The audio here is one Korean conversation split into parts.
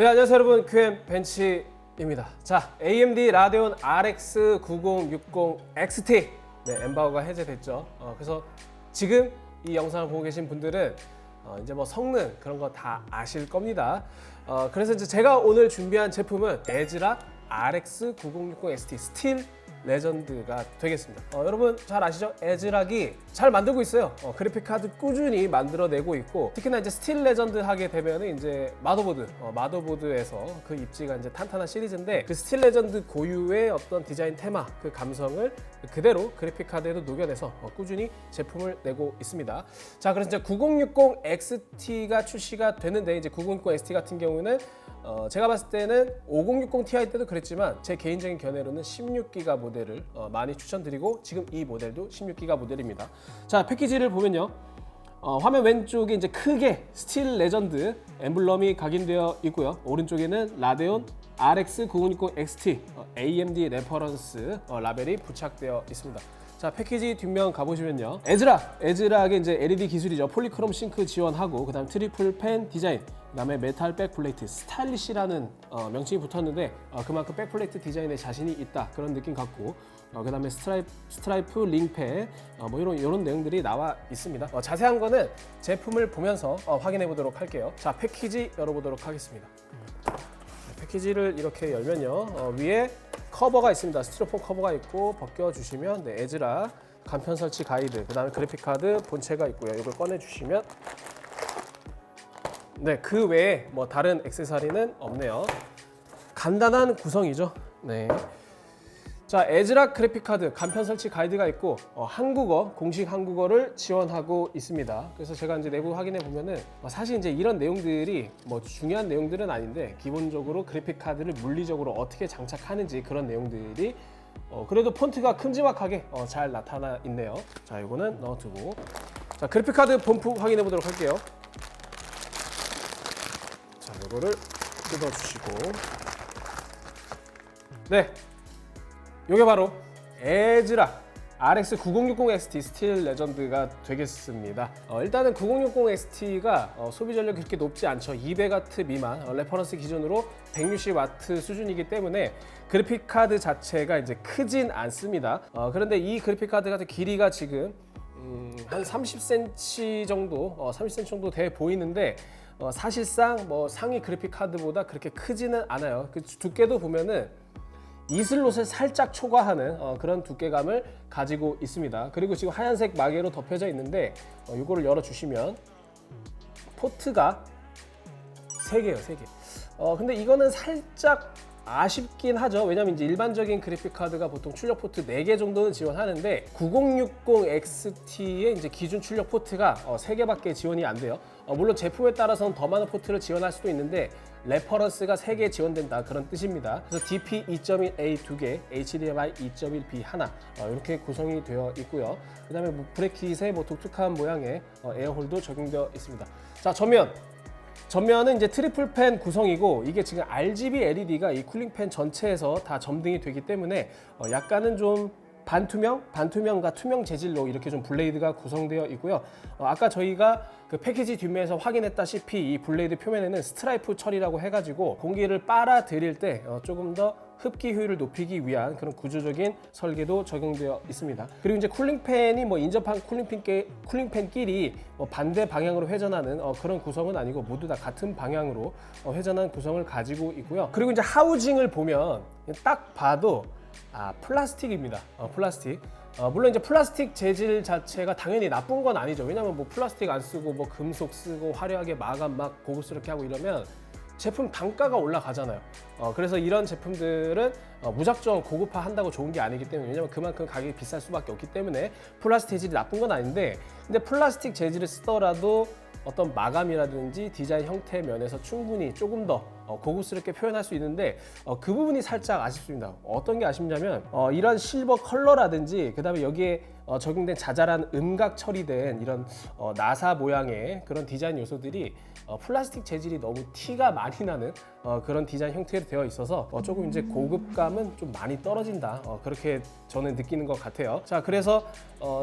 네, 안녕하세요 여러분, QM 벤치입니다. 자, AMD 라데온 RX 9060 XT 엠바고가 해제됐죠. 그래서 지금 이 영상을 보고 계신 분들은 이제 뭐 성능 그런 거 다 아실 겁니다. 그래서 이제 제가 오늘 준비한 제품은 에즈락 RX 9060 XT 스틸 레전드가 되겠습니다. 여러분 잘 아시죠? 에즈락이 잘 만들고 있어요. 그래픽 카드 꾸준히 만들어내고 있고, 특히나 이제 스틸 레전드 하게 되면은 이제 마더보드에서 그 입지가 이제 탄탄한 시리즈인데, 그 스틸 레전드 고유의 어떤 디자인 테마, 그 감성을 그대로 그래픽 카드에도 녹여내서 꾸준히 제품을 내고 있습니다. 자, 그래서 이제 9060 XT가 출시가 됐는데, 이제 9060 XT 같은 경우는 제가 봤을 때는 5060 Ti 때도 그랬지만 제 개인적인 견해로는 16기가 모델을 많이 추천드리고, 지금 이 모델도 16기가 모델입니다. 자, 패키지를 보면요, 화면 왼쪽에 이제 크게 스틸 레전드 엠블럼이 각인되어 있고요. 오른쪽에는 라데온 RX 9060 XT AMD 레퍼런스 라벨이 부착되어 있습니다. 자, 패키지 뒷면 가보시면요, 에즈락의 이제 LED 기술이죠. 폴리크롬 싱크 지원하고, 그다음 트리플 펜 디자인, 그다음에 메탈 백플레이트, 스타일리시라는 명칭이 붙었는데 그만큼 백플레이트 디자인에 자신이 있다, 그런 느낌 같고, 그다음에 스트라이프 링펜 뭐 이런 내용들이 나와 있습니다. 자세한 거는 제품을 보면서 확인해 보도록 할게요. 자, 패키지 열어보도록 하겠습니다. 패키지를 이렇게 열면요, 위에 커버가 있습니다. 스티로폼 커버가 있고, 벗겨주시면 에즈락 간편 설치 가이드, 그 다음에 그래픽카드 본체가 있고요. 이걸 꺼내주시면 그 외에 뭐 다른 액세서리는 없네요. 간단한 구성이죠. 자, 에즈락 그래픽카드 간편 설치 가이드가 있고, 공식 한국어를 지원하고 있습니다. 그래서 제가 이제 내부 확인해 보면은 사실 이제 이런 내용들이 뭐 중요한 내용들은 아닌데, 기본적으로 그래픽카드를 물리적으로 어떻게 장착하는지 그런 내용들이 그래도 폰트가 큼지막하게 잘 나타나 있네요. 자, 이거는 넣어두고, 자, 그래픽카드 본품 확인해 보도록 할게요. 자, 이거를 뜯어주시고, 이게 바로 에즈락 RX 9060 XT 스틸 레전드가 되겠습니다. 일단은 9060 XT가 소비 전력이 그렇게 높지 않죠. 200W 미만, 레퍼런스 기준으로 160W 수준이기 때문에 그래픽 카드 자체가 이제 크진 않습니다. 그런데 이 그래픽 카드 같은 길이가 지금 한 30cm 정도, 30cm 정도 돼 보이는데, 사실상 뭐 상위 그래픽 카드보다 그렇게 크지는 않아요. 그 두께도 보면은 이슬롯을 살짝 초과하는 그런 두께감을 가지고 있습니다. 그리고 지금 하얀색 마개로 덮여져 있는데, 이거를 열어주시면 포트가 3개예요, 3개. 근데 이거는 살짝 아쉽긴 하죠. 왜냐면 이제 일반적인 그래픽 카드가 보통 출력 포트 4개 정도는 지원하는데, 9060 XT의 이제 기준 출력 포트가 3개밖에 지원이 안 돼요. 물론 제품에 따라서는 더 많은 포트를 지원할 수도 있는데, 레퍼런스가 3개 지원된다, 그런 뜻입니다. 그래서 DP 2.1A 2개, HDMI 2.1B 하나, 이렇게 구성이 되어 있고요. 그 다음에 뭐 브래킷에 뭐 독특한 모양의 에어홀도 적용되어 있습니다. 자, 전면은 이제 트리플 펜 구성이고, 이게 지금 RGB LED가 이 쿨링팬 전체에서 다 점등이 되기 때문에 약간은 좀 반투명과 투명 재질로 이렇게 좀 블레이드가 구성되어 있고요. 아까 저희가 그 패키지 뒷면에서 확인했다시피 이 블레이드 표면에는 스트라이프 처리라고 해가지고 공기를 빨아들일 때 조금 더 흡기 효율을 높이기 위한 그런 구조적인 설계도 적용되어 있습니다. 그리고 이제 쿨링팬이 뭐 인접한 쿨링팬끼리 반대 방향으로 회전하는 그런 구성은 아니고, 모두 다 같은 방향으로 회전하는 구성을 가지고 있고요. 그리고 이제 하우징을 보면 딱 봐도 플라스틱입니다. 플라스틱. 물론 이제 플라스틱 재질 자체가 당연히 나쁜 건 아니죠. 왜냐면 뭐 플라스틱 안 쓰고 뭐 금속 쓰고 화려하게 마감 막 고급스럽게 하고 이러면 제품 단가가 올라가잖아요. 그래서 이런 제품들은 무작정 고급화 한다고 좋은 게 아니기 때문에, 왜냐면 그만큼 가격이 비쌀 수밖에 없기 때문에 플라스틱 재질이 나쁜 건 아닌데, 근데 플라스틱 재질을 쓰더라도 어떤 마감이라든지 디자인 형태 면에서 충분히 조금 더 고급스럽게 표현할 수 있는데, 그 부분이 살짝 아쉽습니다. 어떤 게 아쉽냐면 이런 실버 컬러라든지, 그 다음에 여기에 적용된 자잘한 음각 처리된 이런 나사 모양의 그런 디자인 요소들이 플라스틱 재질이 너무 티가 많이 나는 그런 디자인 형태로 되어 있어서 조금 이제 고급감은 좀 많이 떨어진다, 그렇게 저는 느끼는 것 같아요. 자, 그래서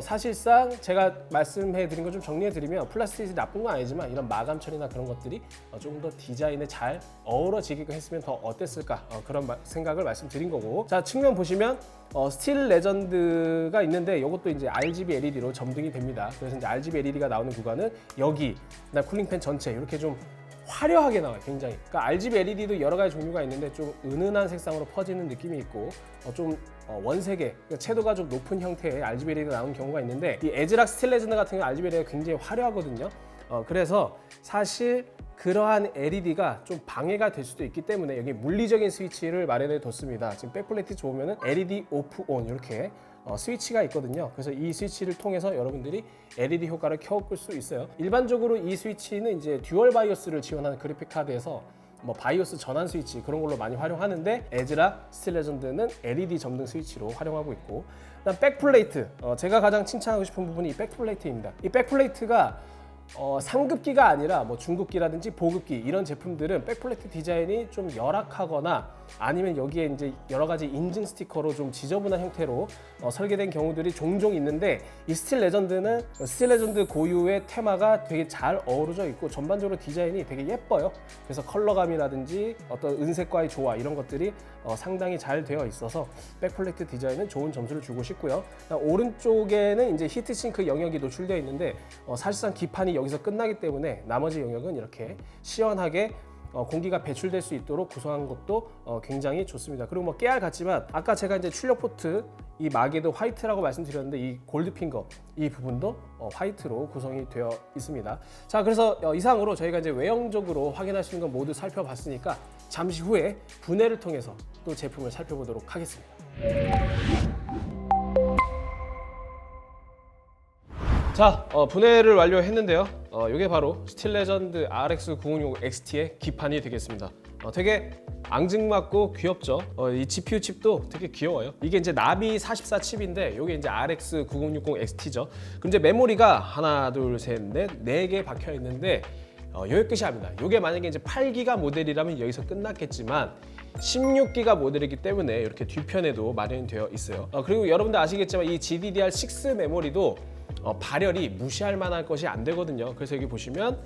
사실상 제가 말씀해 드린 거 좀 정리해 드리면 플라스틱이 나쁜 건 아니지만 이런 마감 처리나 그런 것들이 조금 더 디자인에 잘 어우러지게끔 했으면 더 어땠을까, 그런 생각을 말씀드린 거고. 자, 측면 보시면 스틸 레전드가 있는데 이것도 이제 RGB LED로 점등이 됩니다. 그래서 이제 RGB LED가 나오는 구간은 여기, 그다음 쿨링팬 전체 이렇게 좀 화려하게 나와요, 굉장히. 그러니까 RGB LED도 여러 가지 종류가 있는데 좀 은은한 색상으로 퍼지는 느낌이 있고 좀 원색의, 그러니까 채도가 좀 높은 형태의 RGB LED가 나오는 경우가 있는데, 이 에즈락 스틸 레전드 같은 경우 RGB LED가 굉장히 화려하거든요. 그래서 사실 그러한 LED가 좀 방해가 될 수도 있기 때문에 여기 물리적인 스위치를 마련해 뒀습니다. 지금 백플레이트 보면은 LED 오프 온 이렇게 스위치가 있거든요. 그래서 이 스위치를 통해서 여러분들이 LED 효과를 켜볼 수 있어요. 일반적으로 이 스위치는 이제 듀얼 바이오스를 지원하는 그래픽 카드에서 바이오스 전환 스위치 그런 걸로 많이 활용하는데, 에즈락 스틸 레전드는 LED 점등 스위치로 활용하고 있고, 그다음 백플레이트, 제가 가장 칭찬하고 싶은 부분이 이 백플레이트입니다. 이 백플레이트가 상급기가 아니라 중급기라든지 보급기 이런 제품들은 백플레이트 디자인이 좀 열악하거나 아니면 여기에 이제 여러 가지 인증 스티커로 좀 지저분한 형태로 설계된 경우들이 종종 있는데, 이 스틸 레전드는 스틸 레전드 고유의 테마가 되게 잘 어우러져 있고 전반적으로 디자인이 되게 예뻐요. 그래서 컬러감이라든지 어떤 은색과의 조화 이런 것들이 상당히 잘 되어 있어서 백플레이트 디자인은 좋은 점수를 주고 싶고요. 오른쪽에는 이제 히트싱크 영역이 노출되어 있는데 사실상 기판이 여기서 끝나기 때문에 나머지 영역은 이렇게 시원하게 공기가 배출될 수 있도록 구성한 것도 굉장히 좋습니다. 그리고 깨알 같지만 아까 제가 이제 출력 포트 이 마개도 화이트라고 말씀드렸는데, 이 골드 핑거 이 부분도 화이트로 구성이 되어 있습니다. 자, 그래서 이상으로 저희가 이제 외형적으로 확인할 수 있는 건 모두 살펴봤으니까 잠시 후에 분해를 통해서 또 제품을 살펴보도록 하겠습니다. 자, 분해를 완료했는데요. 이게 바로 스틸 레전드 RX 9060 XT의 기판이 되겠습니다. 되게 앙증맞고 귀엽죠. 이 GPU 칩도 되게 귀여워요. 이게 이제 나비 44 칩인데 이게 이제 RX 9060 XT죠. 그럼 이제 메모리가 하나, 둘, 셋, 넷, 4개 박혀 있는데 여기 끝이 아닙니다. 이게 만약에 이제 8기가 모델이라면 여기서 끝났겠지만 16기가 모델이기 때문에 이렇게 뒤편에도 마련이 되어 있어요. 그리고 여러분들 아시겠지만 이 GDDR6 메모리도 발열이 무시할 만한 것이 안 되거든요. 그래서 여기 보시면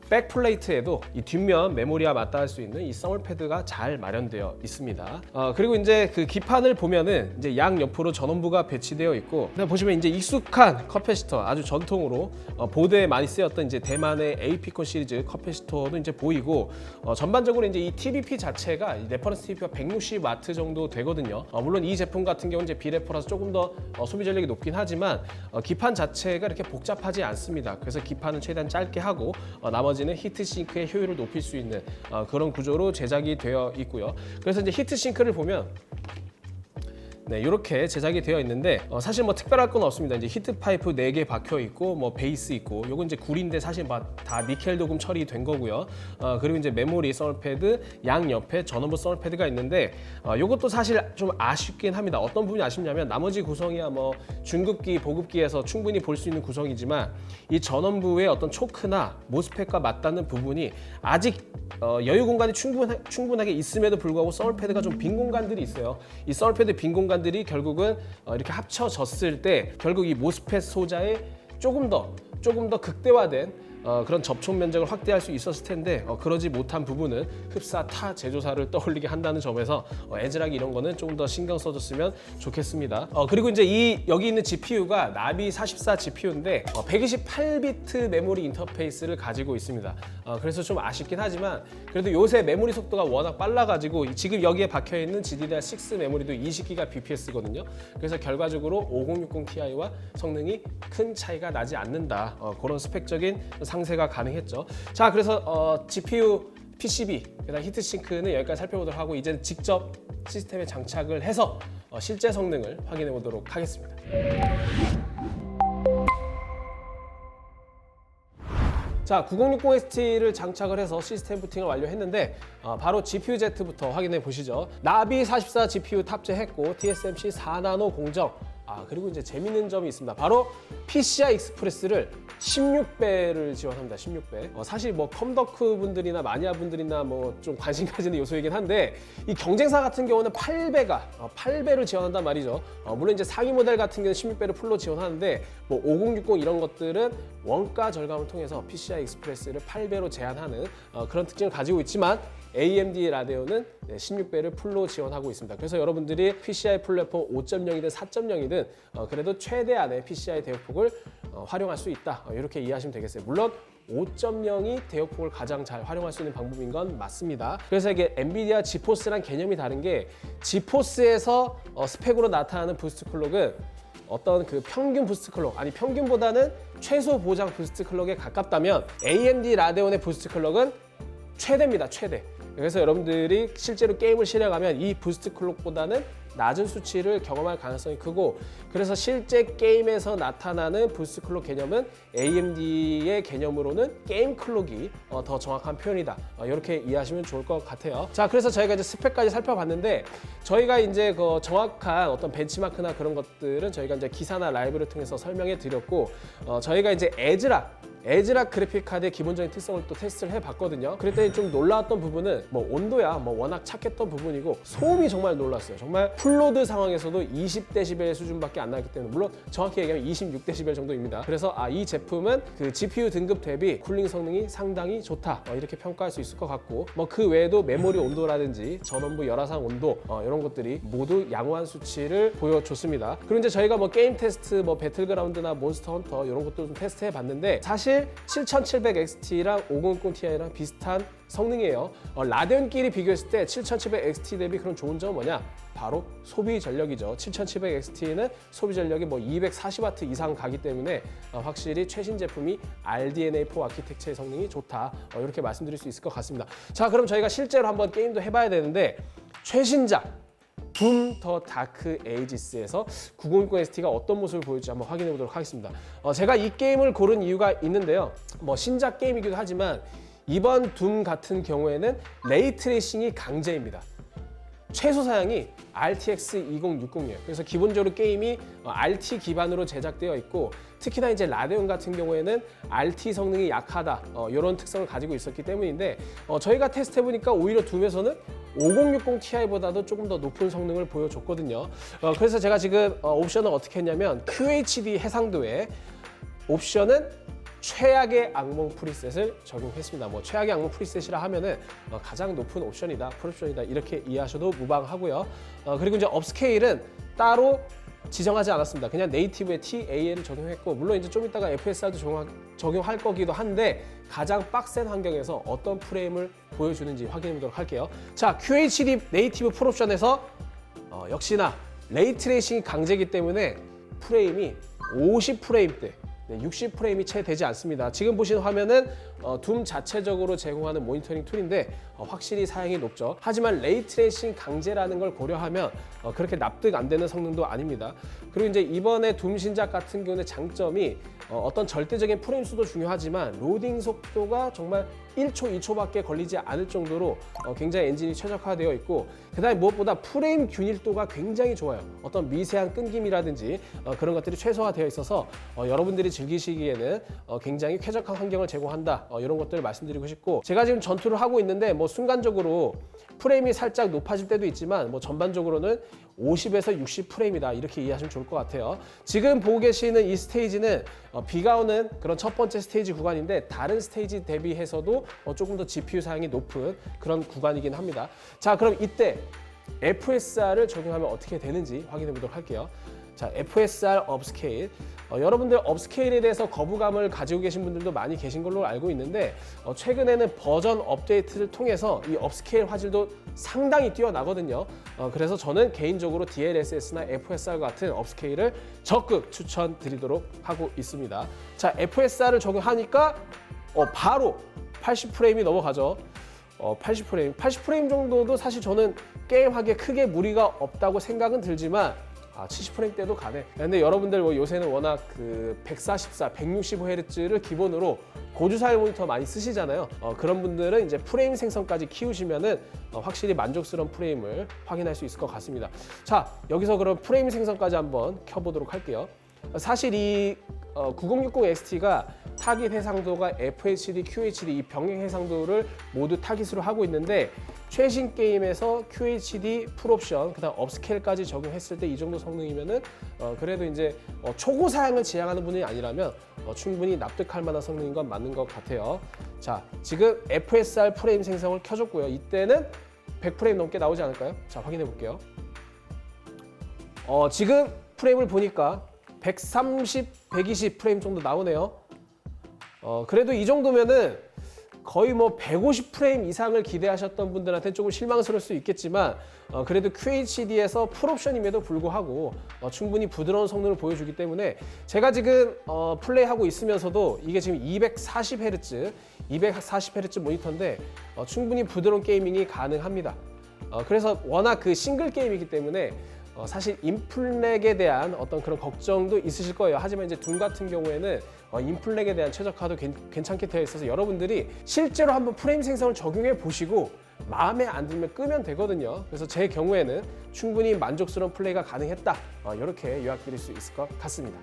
백플레이트에도 이 뒷면 메모리와 맞닿을 수 있는 이 서멀 패드가 잘 마련되어 있습니다. 그리고 이제 그 기판을 보면은 이제 양 옆으로 전원부가 배치되어 있고, 그다음 보시면 이제 익숙한 커패시터, 아주 전통으로 보드에 많이 쓰였던 이제 대만의 AP콘 시리즈 커패시터도 이제 보이고, 전반적으로 이제 이 TDP 자체가 레퍼런스 TDP가 160W 정도 되거든요. 물론 이 제품 같은 경우는 이제 비레퍼라서 조금 더 소비 전력이 높긴 하지만 기판 자체가 이렇게 복잡하지 않습니다. 그래서 기판은 최대한 짧게 하고 나머지는 히트싱크의 효율을 높일 수 있는 그런 구조로 제작이 되어 있고요. 그래서 이제 히트싱크를 보면 이렇게 제작이 되어 있는데 사실 특별할 건 없습니다. 이제 히트 파이프 4개 박혀 있고 베이스 있고, 요건 이제 구리인데 사실 다 니켈 도금 처리된 거고요. 그리고 이제 메모리 서멀 패드, 양 옆에 전원부 서멀 패드가 있는데 요것도 사실 좀 아쉽긴 합니다. 어떤 부분이 아쉽냐면 나머지 구성이야 중급기, 보급기에서 충분히 볼 수 있는 구성이지만 이 전원부의 어떤 초크나 모스펫과 맞닿는 부분이 아직 여유 공간이 충분하게 있음에도 불구하고 서멀 패드가 좀 빈 공간들이 있어요. 이 서멀 패드 빈 공간들이 결국은 이렇게 합쳐졌을 때 결국 이 모스펫 소자의 조금 더 극대화된 그런 접촉 면적을 확대할 수 있었을 텐데 그러지 못한 부분은 흡사 타 제조사를 떠올리게 한다는 점에서 에즈락이 이런 거는 조금 더 신경 써줬으면 좋겠습니다. 그리고 이제 여기 있는 GPU가 나비 44 GPU인데 128비트 메모리 인터페이스를 가지고 있습니다. 그래서 좀 아쉽긴 하지만 그래도 요새 메모리 속도가 워낙 빨라가지고 지금 여기에 박혀있는 GDDR6 메모리도 20기가 BPS거든요. 그래서 결과적으로 5060 Ti와 성능이 큰 차이가 나지 않는다. 그런 스펙적인 상세가 가능했죠. 자, 그래서 GPU, PCB, 그다음 히트싱크는 여기까지 살펴보도록 하고 이제는 직접 시스템에 장착을 해서 실제 성능을 확인해 보도록 하겠습니다. 자, 9060XT를 장착을 해서 시스템 부팅을 완료했는데 바로 GPU-Z부터 확인해 보시죠. 나비 44 GPU 탑재했고 TSMC 4나노 공정 그리고 이제 재밌는 점이 있습니다. 바로 PCI 익스프레스를 16배를 지원합니다. 16배. 사실 뭐 컴덕후 분들이나 마니아 분들이나 뭐 좀 관심 가지는 요소이긴 한데 이 경쟁사 같은 경우는 8배를 지원한단 말이죠. 물론 이제 상위 모델 같은 경우는 16배를 풀로 지원하는데 뭐 5060 이런 것들은 원가 절감을 통해서 PCI 익스프레스를 8배로 제한하는 그런 특징을 가지고 있지만 AMD 라데온은 16배를 풀로 지원하고 있습니다. 그래서 여러분들이 PCI 플랫폼 5.0이든 4.0이든 그래도 최대한의 PCI 대역폭을 활용할 수 있다. 이렇게 이해하시면 되겠어요. 물론 5.0이 대역폭을 가장 잘 활용할 수 있는 방법인 건 맞습니다. 그래서 이게 엔비디아 지포스랑 개념이 다른 게 지포스에서 스펙으로 나타나는 부스트 클록은 어떤 그 평균 부스트 클록, 아니 평균보다는 최소 보장 부스트 클록에 가깝다면 AMD 라데온의 부스트 클록은 최대입니다. 최대. 그래서 여러분들이 실제로 게임을 실행하면 이 부스트 클록보다는 낮은 수치를 경험할 가능성이 크고, 그래서 실제 게임에서 나타나는 부스트 클록 개념은 AMD의 개념으로는 게임 클록이 더 정확한 표현이다. 이렇게 이해하시면 좋을 것 같아요. 자, 그래서 저희가 이제 스펙까지 살펴봤는데, 저희가 이제 그 정확한 어떤 벤치마크나 그런 것들은 저희가 이제 기사나 라이브를 통해서 설명해 드렸고, 저희가 이제 에즈락 그래픽 카드의 기본적인 특성을 또 테스트를 해봤거든요. 그랬더니 좀 놀라웠던 부분은 뭐 온도야 뭐 워낙 착했던 부분이고, 소음이 정말 놀랐어요. 정말 풀로드 상황에서도 20dB 수준밖에 안 나기 때문에, 물론 정확히 얘기하면 26dB 정도입니다. 그래서 이 제품은 그 GPU 등급 대비 쿨링 성능이 상당히 좋다, 이렇게 평가할 수 있을 것 같고, 뭐 그 외에도 메모리 온도라든지 전원부 열화상 온도 이런 것들이 모두 양호한 수치를 보여줬습니다. 그리고 이제 저희가 뭐 게임 테스트, 뭐 배틀그라운드나 몬스터 헌터 이런 것도 좀 테스트해 봤는데, 사실 7700XT랑 5060Ti랑 비슷한 성능이에요. 라데온끼리 비교했을 때 7700XT 대비 그런 좋은 점은 뭐냐? 바로 소비 전력이죠. 7700XT는 소비 전력이 뭐 240W 이상 가기 때문에 확실히 최신 제품이 RDNA4 아키텍처의 성능이 좋다. 이렇게 말씀드릴 수 있을 것 같습니다. 자, 그럼 저희가 실제로 한번 게임도 해봐야 되는데, 최신작 둠 더 다크 에이지스에서 9060XT가 어떤 모습을 보일지 한번 확인해 보도록 하겠습니다. 제가 이 게임을 고른 이유가 있는데요. 뭐 신작 게임이기도 하지만 이번 둠 같은 경우에는 레이트레이싱이 강제입니다. 최소 사양이 RTX 2060이에요. 그래서 기본적으로 게임이 RT 기반으로 제작되어 있고, 특히나 이제 라데온 같은 경우에는 RT 성능이 약하다, 이런 특성을 가지고 있었기 때문인데, 저희가 테스트 해보니까 오히려 둠에서는 5060 Ti보다도 조금 더 높은 성능을 보여줬거든요. 그래서 제가 지금 옵션을 어떻게 했냐면, QHD 해상도에 옵션은 최악의 악몽 프리셋을 적용했습니다. 뭐 최악의 악몽 프리셋이라 하면은 가장 높은 옵션이다, 풀옵션이다, 이렇게 이해하셔도 무방하고요. 그리고 이제 업스케일은 따로 지정하지 않았습니다. 그냥 네이티브의 TAL을 적용했고, 물론 이제 좀 이따가 FSR도 적용할 거기도 한데, 가장 빡센 환경에서 어떤 프레임을 보여주는지 확인해 보도록 할게요. 자, QHD 네이티브 풀옵션에서 역시나 레이트레이싱이 강제이기 때문에 프레임이 50프레임대, 60프레임이 채 되지 않습니다. 지금 보시는 화면은 둠 자체적으로 제공하는 모니터링 툴인데 확실히 사양이 높죠. 하지만 레이트레이싱 강제라는 걸 고려하면 그렇게 납득 안 되는 성능도 아닙니다. 그리고 이제 이번에 둠 신작 같은 경우는 장점이 어떤 절대적인 프레임 수도 중요하지만 로딩 속도가 정말 1초, 2초밖에 걸리지 않을 정도로 굉장히 엔진이 최적화되어 있고, 그다음에 무엇보다 프레임 균일도가 굉장히 좋아요. 어떤 미세한 끊김이라든지 그런 것들이 최소화되어 있어서 여러분들이 즐기시기에는 굉장히 쾌적한 환경을 제공한다, 이런 것들을 말씀드리고 싶고, 제가 지금 전투를 하고 있는데 뭐 순간적으로 프레임이 살짝 높아질 때도 있지만 뭐 전반적으로는 50에서 60 프레임이다, 이렇게 이해하시면 좋을 것 같아요. 지금 보고 계시는 이 스테이지는 비가 오는 그런 첫 번째 스테이지 구간인데, 다른 스테이지 대비해서도 조금 더 GPU 사양이 높은 그런 구간이긴 합니다. 자, 그럼 이때 FSR을 적용하면 어떻게 되는지 확인해 보도록 할게요. 자, FSR 업스케일. 여러분들 업스케일에 대해서 거부감을 가지고 계신 분들도 많이 계신 걸로 알고 있는데, 최근에는 버전 업데이트를 통해서 이 업스케일 화질도 상당히 뛰어나거든요. 그래서 저는 개인적으로 DLSS나 FSR 같은 업스케일을 적극 추천드리도록 하고 있습니다. 자, FSR을 적용하니까 바로 80프레임이 넘어가죠. 80프레임 정도도 사실 저는 게임하기에 크게 무리가 없다고 생각은 들지만, 70프레임대도 가네. 근데 여러분들 뭐 요새는 워낙 그 144, 165Hz를 기본으로 고주사율 모니터 많이 쓰시잖아요. 그런 분들은 이제 프레임 생성까지 키우시면은 확실히 만족스러운 프레임을 확인할 수 있을 것 같습니다. 자, 여기서 그럼 프레임 생성까지 한번 켜보도록 할게요. 사실 이 9060 XT가 타깃 해상도가 FHD, QHD 이 병행 해상도를 모두 타깃으로 하고 있는데 최신 게임에서 QHD 풀옵션 그다음 업스케일까지 적용했을 때 이 정도 성능이면은 그래도 이제 초고 사양을 지향하는 분이 아니라면 충분히 납득할 만한 성능인 건 맞는 것 같아요. 자, 지금 FSR 프레임 생성을 켜줬고요. 이때는 100프레임 넘게 나오지 않을까요? 자, 확인해 볼게요. 지금 프레임을 보니까 130, 120 프레임 정도 나오네요. 그래도 이 정도면은 거의 뭐 150 프레임 이상을 기대하셨던 분들한테 조금 실망스러울 수 있겠지만 그래도 QHD에서 풀옵션임에도 불구하고 충분히 부드러운 성능을 보여주기 때문에 제가 지금 플레이하고 있으면서도 이게 지금 240Hz 모니터인데 충분히 부드러운 게이밍이 가능합니다. 그래서 워낙 그 싱글 게임이기 때문에 사실 인플렉에 대한 어떤 그런 걱정도 있으실 거예요. 하지만 이제 둠 같은 경우에는 인플렉에 대한 최적화도 괜찮게 되어 있어서 여러분들이 실제로 한번 프레임 생성을 적용해 보시고 마음에 안 들면 끄면 되거든요. 그래서 제 경우에는 충분히 만족스러운 플레이가 가능했다. 이렇게 요약드릴 수 있을 것 같습니다.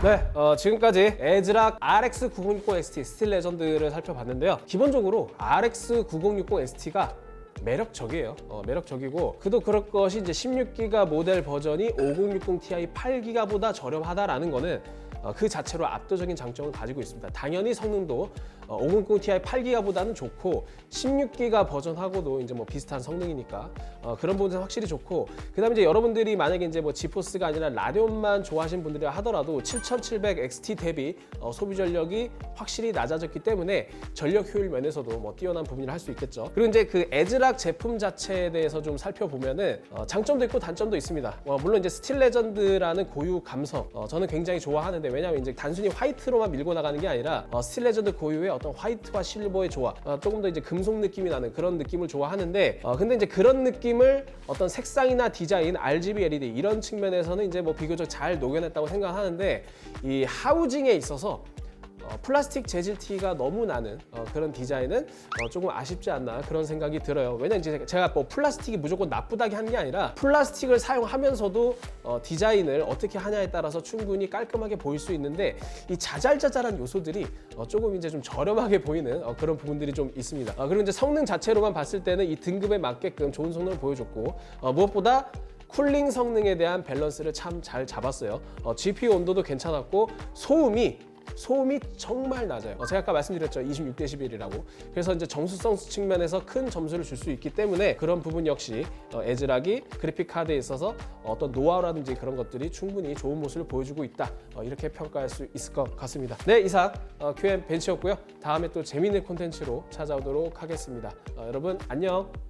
네, 지금까지 에즈락 RX 9060 XT 스틸 레전드를 살펴봤는데요. 기본적으로 RX 9060 XT가 매력적이에요. 매력적이고 그도 그럴 것이 이제 16기가 모델 버전이 5060 Ti 8기가보다 저렴하다라는 거는 그 자체로 압도적인 장점을 가지고 있습니다. 당연히 성능도 5060 Ti 8기가보다는 좋고 16기가 버전하고도 이제 뭐 비슷한 성능이니까 그런 부분은 확실히 좋고 그다음에 이제 여러분들이 만약에 이제 뭐 지포스가 아니라 라데온만 좋아하시는 분들이라 하더라도 7700 XT 대비 소비 전력이 확실히 낮아졌기 때문에 전력 효율 면에서도 뭐 뛰어난 부분이라 할 수 있겠죠. 그리고 이제 그 에즈락 제품 자체에 대해서 좀 살펴보면은 장점도 있고 단점도 있습니다. 물론 이제 스틸 레전드라는 고유 감성 저는 굉장히 좋아하는데 왜냐하면 이제 단순히 화이트로만 밀고 나가는 게 아니라 스틸 레전드 고유의 어떤 화이트와 실버의 조화, 조금 더 이제 금속 느낌이 나는 그런 느낌을 좋아하는데 근데 이제 그런 느낌을 어떤 색상이나 디자인, RGB, LED 이런 측면에서는 이제 뭐 비교적 잘 녹여냈다고 생각하는데 이 하우징에 있어서 플라스틱 재질 티가 너무 나는 그런 디자인은 조금 아쉽지 않나 그런 생각이 들어요. 왜냐면 이제 제가 뭐 플라스틱이 무조건 나쁘다게 한 게 아니라 플라스틱을 사용하면서도 디자인을 어떻게 하냐에 따라서 충분히 깔끔하게 보일 수 있는데 이 자잘자잘한 요소들이 조금 이제 좀 저렴하게 보이는 그런 부분들이 좀 있습니다. 그리고 이제 성능 자체로만 봤을 때는 이 등급에 맞게끔 좋은 성능을 보여줬고 무엇보다 쿨링 성능에 대한 밸런스를 참 잘 잡았어요. GPU 온도도 괜찮았고 소음이 정말 낮아요. 제가 아까 말씀드렸죠. 26dB이라고. 그래서 이제 정수성 측면에서 큰 점수를 줄 수 있기 때문에 그런 부분 역시 에즈락이 그래픽 카드에 있어서 어떤 노하우라든지 그런 것들이 충분히 좋은 모습을 보여주고 있다. 이렇게 평가할 수 있을 것 같습니다. 네, 이상 QM 벤치였고요. 다음에 또 재미있는 콘텐츠로 찾아오도록 하겠습니다. 여러분 안녕.